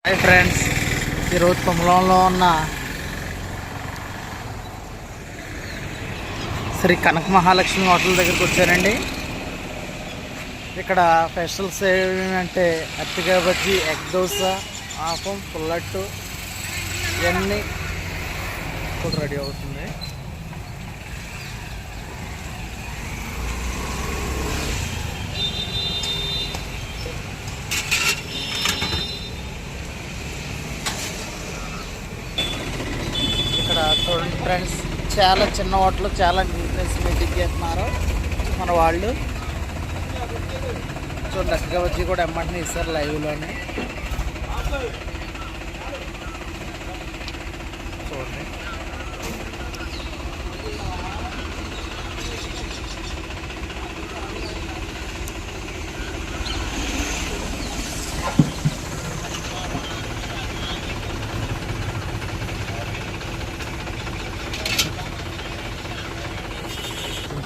Hi friends, ఈరోజు కుమలంలో ఉన్న శ్రీ కనక Mahalakshmi hotel దగ్గరికి వచ్చానండి. ఇక్కడ స్పెషల్స్ ఏమంటే అరటికాయ బజ్జీ, ఎగ్ దోశ, ఆపం, పుల్లట్టు ఇవన్నీ ఇప్పుడు రెడీ అవుతుంది. ఇక్కడ చూడండి ఫ్రెండ్స్, చాలా చిన్న హోటల్, చాలా నీట్నెస్ మెయింటైన్ చేస్తున్నారు మన వాళ్ళు. చూడండి, అరటికాయ బజ్జీ కూడా ఎమ్మంటే ఇస్తారు లైవ్లోనే. చూడండి,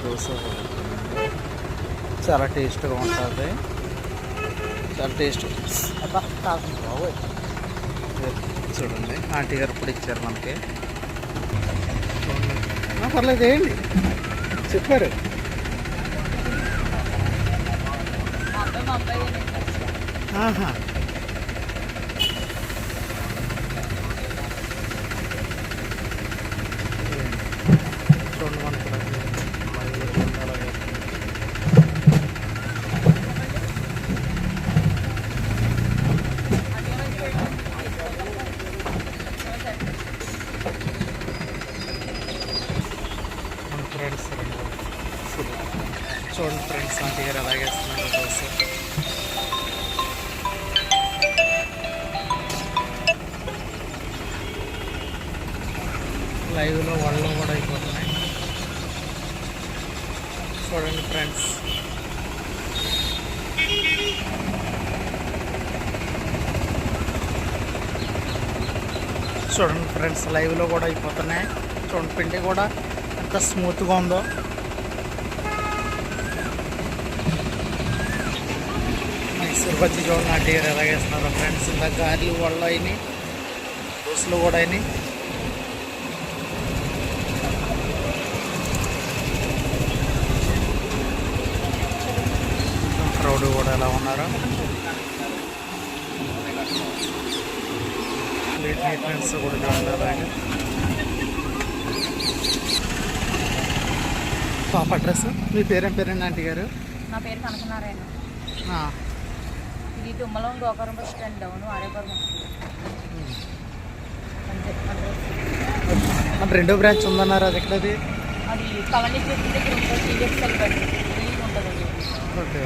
దోశ చాలా టేస్ట్గా ఉంటుంది. చాలా టేస్ట్ అబ్బా కాకుండా బాబోయ్. చూడండి, ఆంటీ గారు ఇప్పుడు ఇచ్చారు మనకి. చూడండి, పర్లేదు వేయండి చెప్పారు. ఆహా, చూడండి మనకి ఫ్రెండ్స్. చూడండి ఫ్రెండ్స్, ఆంటీ గారు అలాగే వేస్తున్నారు దోశ. లైవ్లో వాళ్ళు కూడా అయిపోతున్నాయి. చూడండి ఫ్రెండ్స్, చూడండి ఫ్రెండ్స్, లైవ్లో కూడా అయిపోతున్నాయి. చూడండి, పిండి కూడా ఎంత స్మూత్గా ఉందో. మైసూర్ బజ్జీ చూడండి ఆంటీ గారు ఎలా వేస్తున్నారు ఫ్రెండ్స్. ఇంకా గారెలు వాళ్ళు అయినాయి, దోశలు కూడా అయినాయి. క్రౌడ్ కూడా ఎలా ఉన్నారో. నీట్నెస్ కూడా చూడండి అలాగే. పాప అడ్రస్, మీ పేరేం పేరండి ఆంటీ గారు? నా పేరు కనకనారాయణ. ఇది తుమ్మలం గోకరం బస్ స్టాండ్ డౌన్ ఆరేపురం. మన రెండో బ్రాంచ్ ఉందన్నారు, అది ఎక్కడది? అది కవలి చేతి దగ్గర ఉంటుంది, టీఎక్స్ఎల్ బట్టి ఉంటుంది. ఓకే,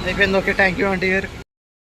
అయిపోయింది. ఓకే, థ్యాంక్ యూ ఆంటీ గారు.